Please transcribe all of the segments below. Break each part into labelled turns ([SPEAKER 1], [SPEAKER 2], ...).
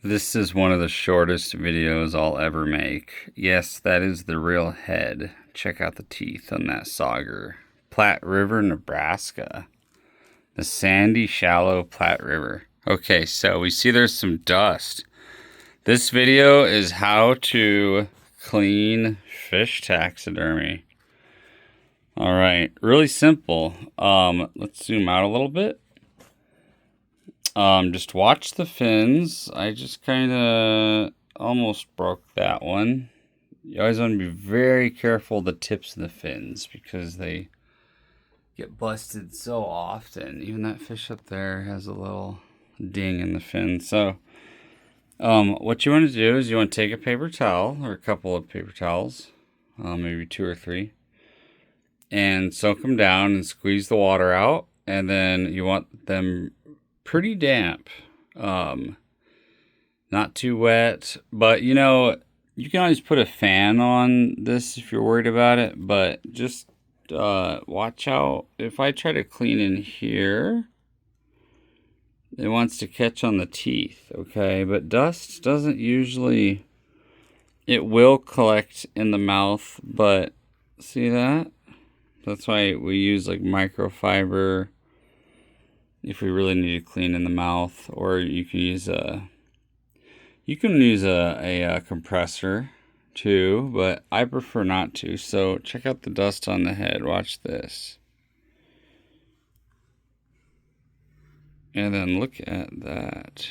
[SPEAKER 1] This is one of the shortest videos I'll ever make. Yes, that is the real head. Check out the teeth on that sauger. Platte River, Nebraska. The sandy, shallow Platte River. Okay, so we see there's some dust. This video is how to clean fish taxidermy. All right, really simple. Let's zoom out a little bit. Just watch the fins. I just kind of almost broke that one. You always want to be very careful of the tips of the fins because they get busted so often. Even that fish up there has a little ding in the fin. So, what you want to do is you want to take a paper towel or a couple of paper towels, maybe 2 or 3, and soak them down and squeeze the water out. And then you want them pretty damp, not too wet, but you can always put a fan on this if you're worried about it, but just watch out. If I try to clean in here, it wants to catch on the teeth, okay? But dust doesn't usually, it will collect in the mouth, but see that? That's why we use like microfiber if we really need to clean in the mouth, or you can use a compressor too, but I prefer not to. So check out the dust on the head. Watch this. And then look at that.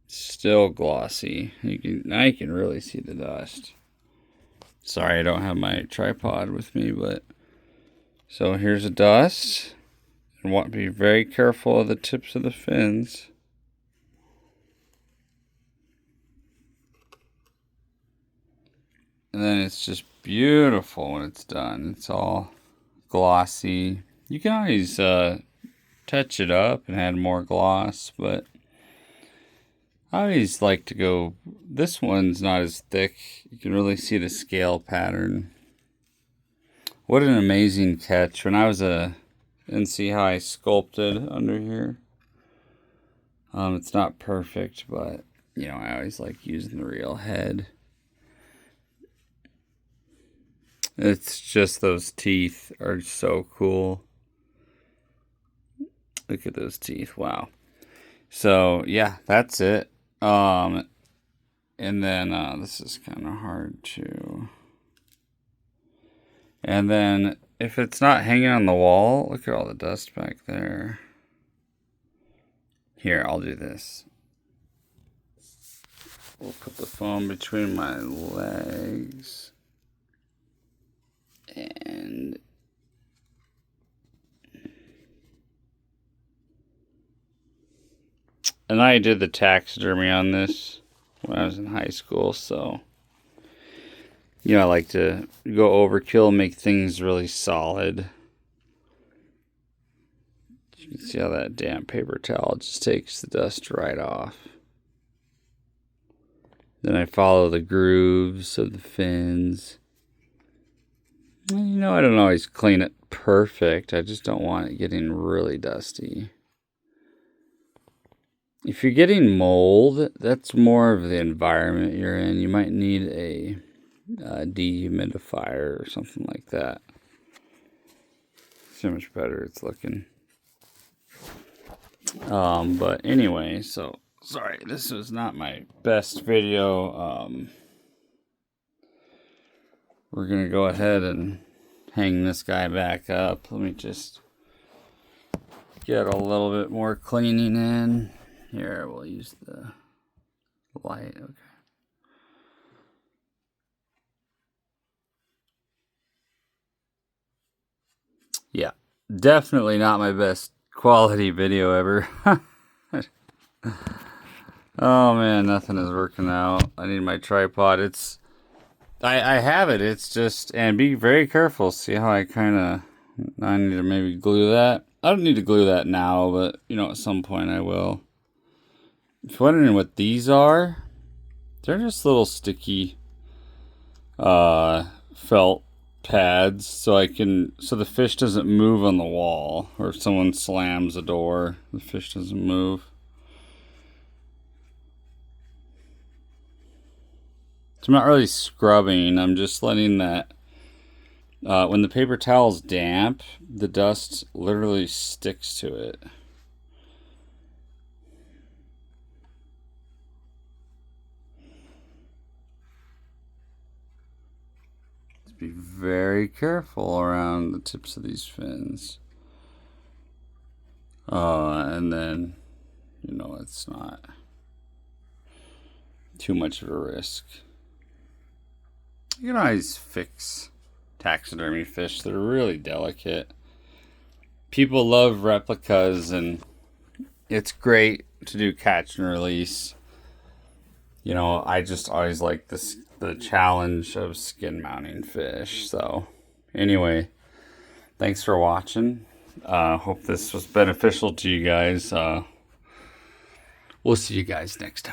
[SPEAKER 1] Still glossy. Now you can really see the dust. Sorry, I don't have my tripod with me, but so here's the dust. And want to be very careful of the tips of the fins. And then it's just beautiful when it's done. It's all glossy. You can always touch it up and add more gloss, but I always like to go, this one's not as thick. You can really see the scale pattern. What an amazing catch. When I was and see how I sculpted under here. It's not perfect, but I always like using the real head. It's just those teeth are so cool. Look at those teeth. Wow. So yeah, that's it. And then this is kind of hard to. And then if it's not hanging on the wall, look at all the dust back there. Here, I'll do this. We'll put the foam between my legs. And I did the taxidermy on this when I was in high school, so I like to go overkill, make things really solid. You can see how that damp paper towel just takes the dust right off. Then I follow the grooves of the fins. I don't always clean it perfect. I just don't want it getting really dusty. If you're getting mold, that's more of the environment you're in. You might need a dehumidifier or something like that. See how much better it's looking. But anyway, so sorry, this was not my best video. We're gonna go ahead and hang this guy back up. Let me just get a little bit more cleaning in. Here, we'll use the light. Okay. Yeah, definitely not my best quality video ever. Oh man, nothing is working out. I need my tripod. I have it. It's just, and be very careful. See how I need to maybe glue that. I don't need to glue that now, but at some point I will. If you're wondering what these are, they're just little sticky felt pads so the fish doesn't move on the wall, or if someone slams a door, the fish doesn't move. So I'm not really scrubbing, I'm just letting that when the paper towel's damp, the dust literally sticks to it. Be very careful around the tips of these fins. And then, it's not too much of a risk. You can always fix taxidermy fish. They're really delicate. People love replicas, and it's great to do catch and release. I just always like the challenge of skin mounting fish. So, anyway, thanks for watching. Hope this was beneficial to you guys. We'll see you guys next time.